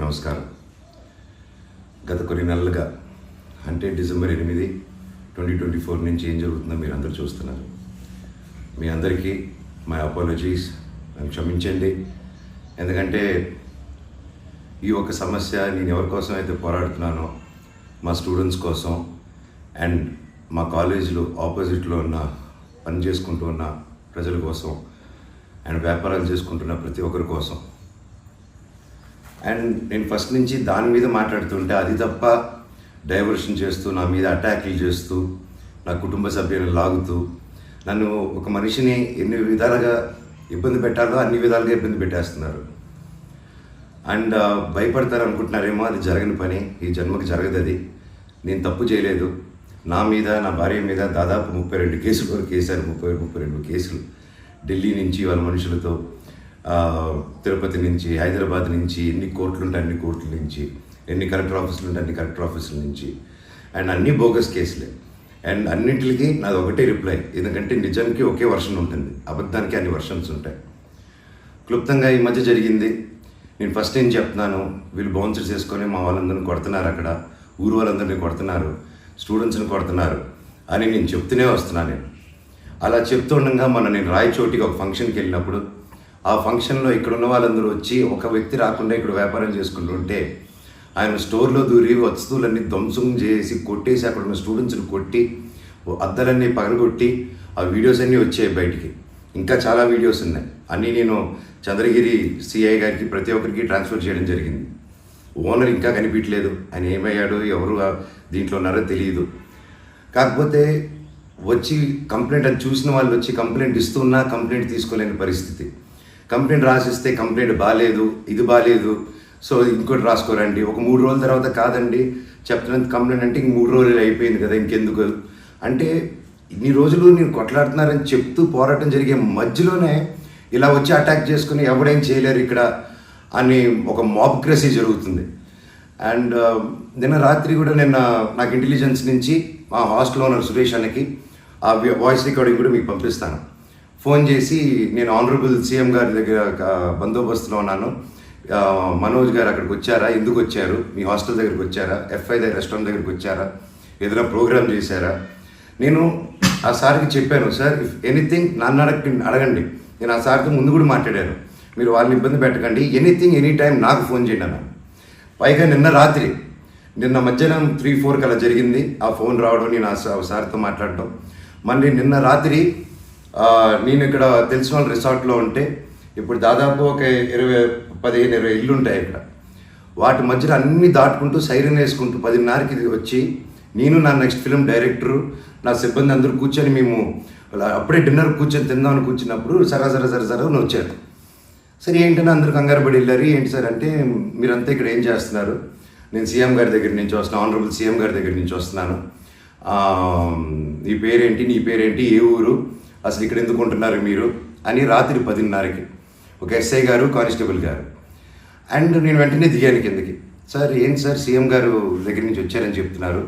నమస్కారం. గత కొన్ని నెలలుగా అంటే డిసెంబర్ 8, 2024 నుంచి ఏం జరుగుతుందో మీరు అందరూ చూస్తున్నారు. మీ అందరికీ మై అపాలజీస్, నన్ను క్షమించండి. ఎందుకంటే ఈ ఒక సమస్య నేను ఎవరి కోసం అయితే పోరాడుతున్నానో మా స్టూడెంట్స్ కోసం అండ్ మా కాలేజీలో ఆపోజిట్లో ఉన్న పని చేసుకుంటూ ఉన్న ప్రజల కోసం అండ్ వ్యాపారాలు చేసుకుంటున్న ప్రతి ఒక్కరి కోసం. అండ్ నేను ఫస్ట్ నుంచి దాని మీద మాట్లాడుతుంటే అది తప్ప డైవర్షన్ చేస్తూ నా మీద అటాక్లు చేస్తూ నా కుటుంబ సభ్యులను లాగుతూ నన్ను ఒక మనిషిని ఎన్ని విధాలుగా ఇబ్బంది పెట్టాలో అన్ని విధాలుగా ఇబ్బంది పెట్టేస్తున్నారు. అండ్ భయపడతారు అనుకుంటున్నారేమో, అది జరగని పని, ఈ జన్మకి జరగదు. అది నేను తప్పు చేయలేదు. నా మీద నా భార్య మీద దాదాపు 32 కేసులు వరకు వేశారు. 32 కేసులు ఢిల్లీ నుంచి వాళ్ళ మనుషులతో, తిరుపతి నుంచి, హైదరాబాద్ నుంచి, ఎన్ని కోర్టులు ఉంటే అన్ని కోర్టుల నుంచి, ఎన్ని కలెక్టర్ ఆఫీసులు ఉంటే అన్ని కలెక్టర్ ఆఫీసుల నుంచి, అండ్ అన్ని బోగస్ కేసులే. అండ్ అన్నింటికి నాది ఒకటే రిప్లై, ఎందుకంటే నిజానికి ఒకే వర్షన్ ఉంటుంది, అబద్ధానికి అన్ని వర్షన్స్ ఉంటాయి. క్లుప్తంగా ఈ మధ్య జరిగింది. నేను ఫస్ట్ ఏం చెప్తున్నాను, వీళ్ళు బౌన్సర్స్ చేసుకొని మా వాళ్ళందరినీ కొడుతున్నారు, అక్కడ ఊరు వాళ్ళందరినీ కొడుతున్నారు, స్టూడెంట్స్ని కొడుతున్నారు అని నేను చెప్తూనే వస్తున్నాను. నేను అలా చెప్తుండగా నేను రాయచోటికి ఒక ఫంక్షన్కి వెళ్ళినప్పుడు ఆ ఫంక్షన్లో ఇక్కడ ఉన్న వాళ్ళందరూ వచ్చి ఒక వ్యక్తి రాకుండా ఇక్కడ వ్యాపారం చేసుకుంటుంటే ఆయన స్టోర్లో దూరి వస్తువులన్నీ ధ్వంసం చేసి కొట్టేసి అక్కడ ఉన్న స్టూడెంట్స్ని కొట్టి అద్దాలన్నీ పగలగొట్టి ఆ వీడియోస్ అన్నీ వచ్చాయి బయటికి. ఇంకా చాలా వీడియోస్ ఉన్నాయి. అన్నీ నేను చంద్రగిరి సిఐ గారికి ప్రతి ఒక్కరికి ట్రాన్స్ఫర్ చేయడం జరిగింది. ఓనర్ ఇంకా కనిపించలేదు, ఆయన ఏమయ్యాడు, ఎవరు దీంట్లో ఉన్నారో తెలియదు. కాకపోతే వచ్చి కంప్లైంట్ అని చూసిన వాళ్ళు వచ్చి కంప్లైంట్ ఇస్తున్నా కంప్లైంట్ తీసుకోలేని పరిస్థితి. కంప్లైంట్ రాసిస్తే కంప్లైంట్ బాగాలేదు, ఇది బాగాలేదు, సో ఇంకోటి రాసుకోరండి. ఒక 3 రోజుల తర్వాత కాదండి చెప్తున్నంత కంప్లైంట్ అంటే ఇంక 3 రోజులు అయిపోయింది కదా, ఇంకెందుకు అంటే ఇన్ని రోజులు నేను కొట్లాడుతున్నారని చెప్తూ పోరాటం జరిగే మధ్యలోనే ఇలా వచ్చి అటాక్ చేసుకుని ఎవడేం చేయలేరు ఇక్కడ అని ఒక మాబ్క్రసీ జరుగుతుంది. అండ్ నిన్న రాత్రి కూడా నాకు ఇంటెలిజెన్స్ నుంచి మా హాస్టల్ ఓనర్ సురేష్ అన్నకి ఆ వాయిస్ రికార్డింగ్ కూడా మీకు పంపిస్తాను. ఫోన్ చేసి నేను ఆనరబుల్ సీఎం గారి దగ్గర బందోబస్తులో ఉన్నాను, మనోజ్ గారు అక్కడికి వచ్చారా, ఎందుకు వచ్చారు, మీ హాస్టల్ దగ్గరికి వచ్చారా, ఎఫ్ఐ రెస్టారెంట్ దగ్గరికి వచ్చారా, ఏదైనా ప్రోగ్రామ్ చేశారా. నేను ఆ సార్కి చెప్పాను, సార్ ఇఫ్ ఎనీథింగ్ నన్ను అడగండి. నేను ఆ సార్తో ముందు కూడా మాట్లాడాను, మీరు వాళ్ళని ఇబ్బంది పెట్టకండి, ఎనీథింగ్ ఎనీ టైం నాకు ఫోన్ చేయండి అన్నాను. పైగా నిన్న మధ్యాహ్నం 3-4 అలా జరిగింది ఆ ఫోన్ రావడం, నేను ఆ సార్తో మాట్లాడటం. మళ్ళీ నిన్న రాత్రి నేను ఇక్కడ తెలిసిన వాళ్ళ రిసార్ట్లో ఉంటే ఇప్పుడు దాదాపు ఒక 15-20 ఇల్లు ఉంటాయి ఇక్కడ. వాటి మధ్యలో అన్నీ దాటుకుంటూ సైరన్ వేసుకుంటూ 10:30కి వచ్చి నేను నా నెక్స్ట్ ఫిల్మ్ డైరెక్టరు నా సిబ్బంది అందరూ కూర్చొని మేము అప్పుడే డిన్నర్ కూర్చొని తిందామని కూర్చున్నప్పుడు సరా వచ్చారు. సరే ఏంటని అందరూ కంగారు పడి వెళ్ళారు. ఏంటి సార్ అంటే, మీరంతా ఇక్కడ ఏం చేస్తున్నారు, నేను సీఎం గారి దగ్గర నుంచి వస్తున్నాను, ఆనరబుల్ సీఎం గారి దగ్గర నుంచి వస్తున్నాను, నీ పేరేంటి, ఏ ఊరు, అసలు ఇక్కడ ఎందుకు ఉంటున్నారు మీరు అని రాత్రి 10:30కి ఒక ఎస్ఐ గారు, కానిస్టేబుల్ గారు. అండ్ నేను వెంటనే దిగాను కిందకి. సార్ ఏంటి సార్ సీఎం గారు దగ్గర నుంచి వచ్చారని చెప్తున్నారు,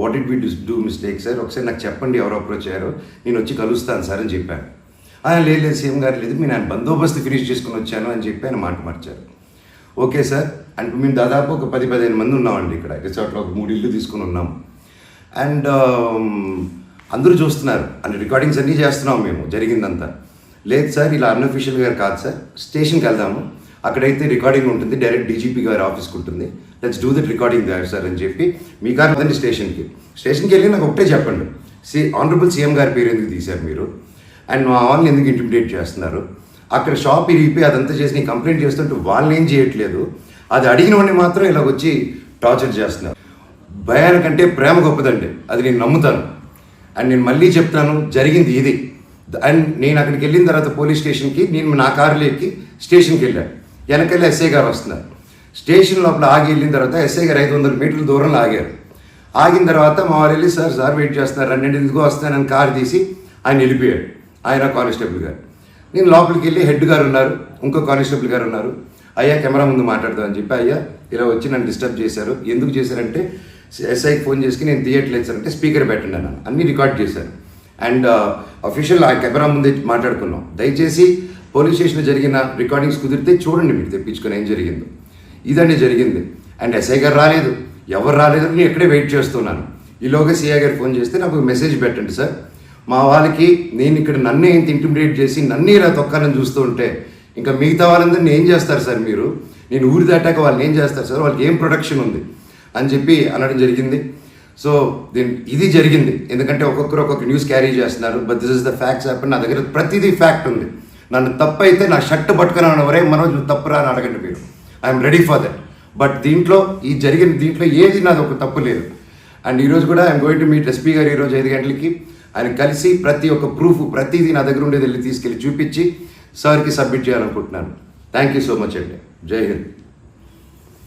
what it we do mistake sir, ఒకసారి నాకు చెప్పండి ఎవరు అప్రోచ్ అయ్యారో, నేను వచ్చి కలుస్తాను సార్ అని చెప్పాను. లేదు సీఎం గారు లేదు, నేను ఆయన బందోబస్తు ఫినిష్ చేసుకుని వచ్చాను అని చెప్పి ఆయన మాట మార్చారు. ఓకే సార్ అంటే మేము దాదాపు ఒక 10-15 మంది ఉన్నామండి ఇక్కడ రిసార్ట్లో, ఒక 3 ఇల్లు తీసుకుని ఉన్నాము. అండ్ అందరూ చూస్తున్నారు, అన్ని రికార్డింగ్స్ అన్నీ చేస్తున్నాం మేము జరిగిందంతా. లేదు సార్ ఇలా అన్అఫీషియల్గా కాదు సార్, స్టేషన్కి వెళ్దాము, అక్కడైతే రికార్డింగ్ ఉంటుంది, డైరెక్ట్ డీజీపీ గారి ఆఫీస్కి ఉంటుంది, let's do that recording there sir అని చెప్పి మీ కారు అదండి స్టేషన్కి వెళ్ళి నాకు ఒకటే చెప్పండి, ఆనరబుల్ సీఎం గారి పేరు ఎందుకు తీశారు మీరు, అండ్ మా వాళ్ళని ఎందుకు ఇంటిమిడేట్ చేస్తున్నారు, అక్కడ షాప్ ఇరిగిపోయి అదంతా చేసి కంప్లైంట్ చేస్తుంటే వాళ్ళని ఏం చేయట్లేదు, అది అడిగిన వాడిని మాత్రం ఇలా వచ్చి టార్చర్ చేస్తున్నారు. భయానికంటే ప్రేమ గొప్పదండి, అది నేను నమ్ముతాను. అండ్ నేను మళ్ళీ చెప్తాను, జరిగింది ఇది. అండ్ నేను అక్కడికి వెళ్ళిన తర్వాత పోలీస్ స్టేషన్కి నేను నా కారులో ఎక్కి స్టేషన్కి వెళ్ళాను. వెనకెళ్ళి ఎస్ఐ గారు వస్తున్నారు. స్టేషన్ లోపల ఆగి వెళ్ళిన తర్వాత ఎస్ఐ గారు 500 మీటర్ల దూరంలో ఆగారు. ఆగిన తర్వాత మా వాళ్ళు వెళ్ళి సార్ వెయిట్ చేస్తున్నారు, అన్నింటి ఎందుకు వస్తున్నానని కారు తీసి ఆయన వెళ్ళిపోయాడు, ఆయన కానిస్టేబుల్ గారు. నేను లోపలికి వెళ్ళి హెడ్ గారు ఉన్నారు, ఇంకో కానిస్టేబుల్ గారు ఉన్నారు. అయ్యా కెమెరా ముందు మాట్లాడదామని చెప్పి, అయ్యా ఇలా వచ్చి నన్ను డిస్టర్బ్ చేశారు, ఎందుకు చేశారంటే ఎస్ఐకి ఫోన్ చేసి నేను తీయట్లేదు సార్ అంటే స్పీకర్ పెట్టండి అన్నాను, అన్నీ రికార్డ్ చేశారు. అండ్ అఫీషియల్ ఆ కెమెరా ముందే మాట్లాడుకున్నాం. దయచేసి పోలీస్ స్టేషన్లో జరిగిన రికార్డింగ్స్ కుదిరితే చూడండి, మీరు తెప్పించుకొని ఏం జరిగిందో. ఇదండి జరిగింది. అండ్ ఎస్ఐ గారు రాలేదు, ఎవరు రాలేదు, నేను ఇక్కడే వెయిట్ చేస్తున్నాను. ఈలోగా సిఐ గారు ఫోన్ చేస్తే నాకు మెసేజ్ పెట్టండి సార్, మా వాళ్ళకి నేను ఇక్కడ నన్నే ఇంత ఇంటిమిడేట్ చేసి నన్నే ఇలా తొక్కాలని చూస్తూ ఉంటే ఇంకా మిగతా వాళ్ళందరినీ ఏం చేస్తారు సార్ మీరు, నేను ఊరి దాటాక వాళ్ళని ఏం చేస్తారు సార్, వాళ్ళకి ఏం ప్రొటెక్షన్ ఉంది అని చెప్పి అనడం జరిగింది. సో ఇది జరిగింది. ఎందుకంటే ఒక్కొక్కరు ఒక్కొక్క న్యూస్ క్యారీ చేస్తున్నారు. But this is the facts happen. నా దగ్గర ప్రతిదీ ఫ్యాక్ట్ ఉంది. నన్ను తప్పు అయితే నా షర్ట్ పట్టుకున్నాను, వరే మనోజ్ తప్పురా అని అడగండి మీరు, I'm ready for that. But దీంట్లో దీంట్లో ఏది నాది ఒక తప్పు లేదు. అండ్ ఈరోజు కూడా I'm going to meet SP గారు ఈరోజు 5 గంటలకి. ఆయన కలిసి ప్రతి ఒక్క ప్రూఫ్ ప్రతిదీ నా దగ్గర ఉండేది వెళ్ళి తీసుకెళ్ళి చూపించి సార్కి సబ్మిట్ చేయాలనుకుంటున్నాను. థ్యాంక్ యూ సో మచ్ అండి. జై హింద్.